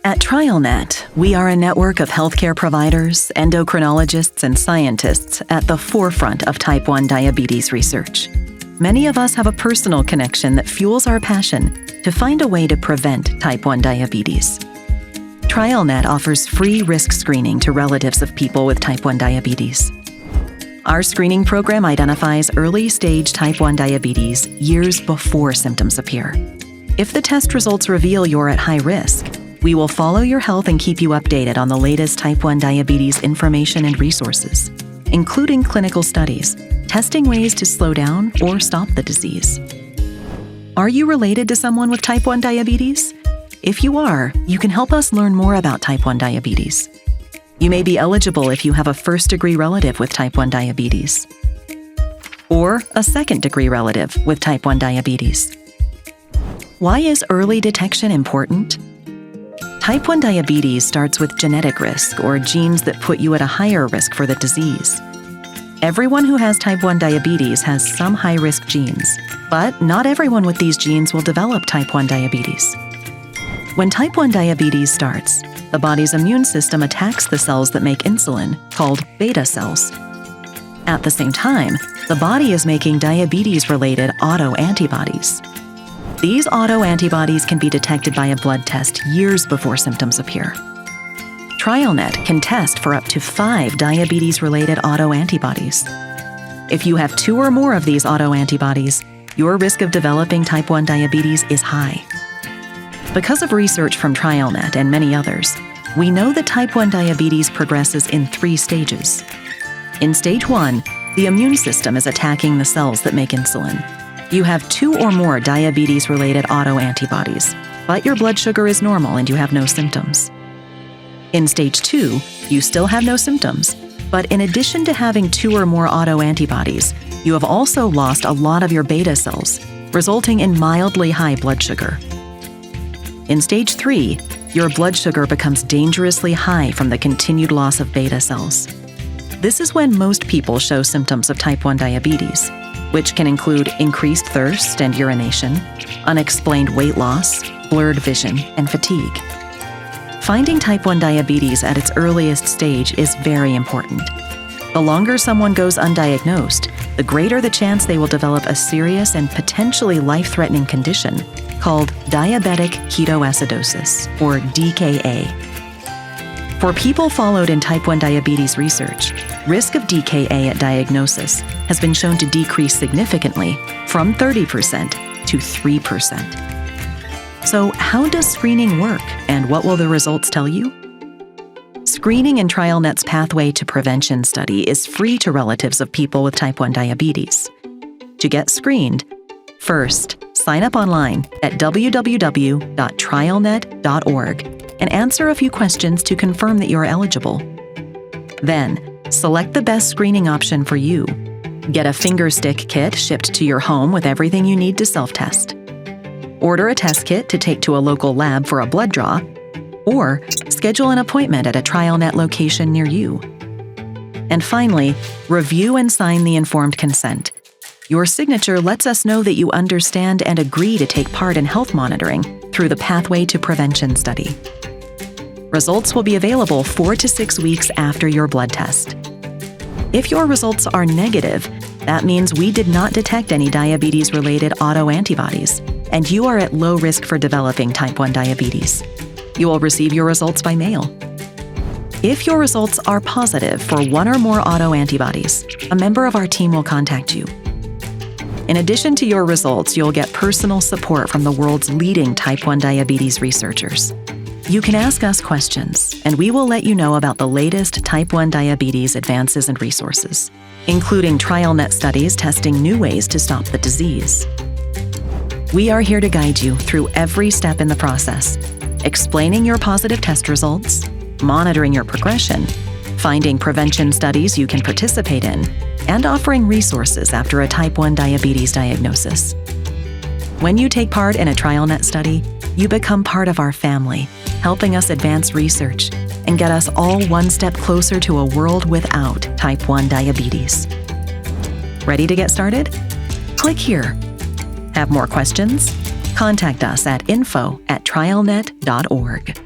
At TrialNet, we are a network of healthcare providers, endocrinologists, and scientists at the forefront of type 1 diabetes research. Many of us have a personal connection that fuels our passion to find a way to prevent type 1 diabetes. TrialNet offers free risk screening to relatives of people with type 1 diabetes. Our screening program identifies early-stage type 1 diabetes years before symptoms appear. If the test results reveal you're at high risk, we will follow your health and keep you updated on the latest type 1 diabetes information and resources, including clinical studies, testing ways to slow down or stop the disease. Are you related to someone with type 1 diabetes? If you are, you can help us learn more about type 1 diabetes. You may be eligible if you have a first-degree relative with type 1 diabetes, or a second-degree relative with type 1 diabetes. Why is early detection important? Type 1 diabetes starts with genetic risk, or genes that put you at a higher risk for the disease. Everyone who has type 1 diabetes has some high-risk genes, but not everyone with these genes will develop type 1 diabetes. When type 1 diabetes starts, the body's immune system attacks the cells that make insulin, called beta cells. At the same time, the body is making diabetes-related autoantibodies. These autoantibodies can be detected by a blood test years before symptoms appear. TrialNet can test for up to 5 diabetes-related autoantibodies. If you have 2 or more of these autoantibodies, your risk of developing type 1 diabetes is high. Because of research from TrialNet and many others, we know that type 1 diabetes progresses in 3 stages. In stage 1, the immune system is attacking the cells that make insulin. You have 2 or more diabetes-related autoantibodies, but your blood sugar is normal and you have no symptoms. In stage 2, you still have no symptoms, but in addition to having 2 or more autoantibodies, you have also lost a lot of your beta cells, resulting in mildly high blood sugar. In stage 3, your blood sugar becomes dangerously high from the continued loss of beta cells. This is when most people show symptoms of type 1 diabetes, which can include increased thirst and urination, unexplained weight loss, blurred vision, and fatigue. Finding type 1 diabetes at its earliest stage is very important. The longer someone goes undiagnosed, the greater the chance they will develop a serious and potentially life-threatening condition called diabetic ketoacidosis, or DKA. For people followed in type 1 diabetes research, risk of DKA at diagnosis has been shown to decrease significantly from 30% to 3%. So how does screening work, and what will the results tell you? Screening in TrialNet's Pathway to Prevention study is free to relatives of people with type 1 diabetes. To get screened, first, sign up online at www.trialnet.org and answer a few questions to confirm that you're eligible. Then, select the best screening option for you. Get a fingerstick kit shipped to your home with everything you need to self-test. Order a test kit to take to a local lab for a blood draw, or schedule an appointment at a TrialNet location near you. And finally, review and sign the informed consent. Your signature lets us know that you understand and agree to take part in health monitoring through the Pathway to Prevention study. Results will be available 4 to 6 weeks after your blood test. If your results are negative, that means we did not detect any diabetes-related autoantibodies, and you are at low risk for developing type 1 diabetes. You will receive your results by mail. If your results are positive for 1 or more autoantibodies, a member of our team will contact you. In addition to your results, you'll get personal support from the world's leading type 1 diabetes researchers. You can ask us questions, and we will let you know about the latest type 1 diabetes advances and resources, including TrialNet studies testing new ways to stop the disease. We are here to guide you through every step in the process, explaining your positive test results, monitoring your progression, finding prevention studies you can participate in, and offering resources after a type 1 diabetes diagnosis. When you take part in a TrialNet study, you become part of our family, helping us advance research and get us all one step closer to a world without type 1 diabetes. Ready to get started? Click here. Have more questions? Contact us at info@trialnet.org.